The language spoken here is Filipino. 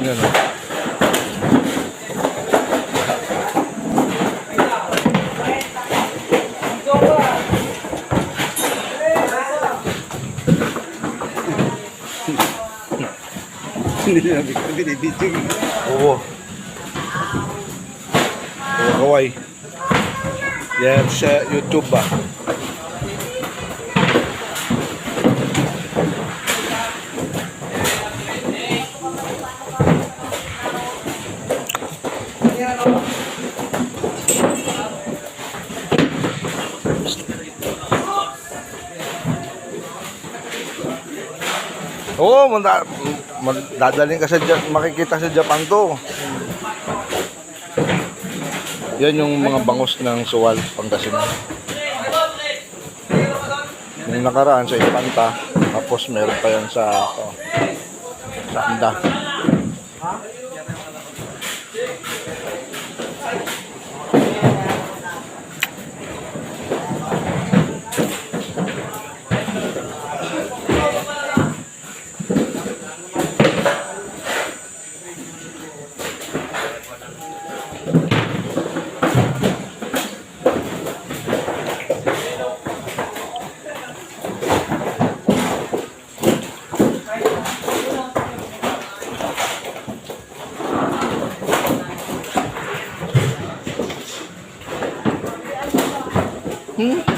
Yan, oh. Hindi na binibidyo. Oo. Kaway. Yan sa YouTube ba? Oo, dadalhin ka sa makikita sa Japan to. Yan yung mga bangus ng Suwal, Pangasinan. Yung nakaraan sa Infanta, tapos meron pa yan sa Anda. Hmm?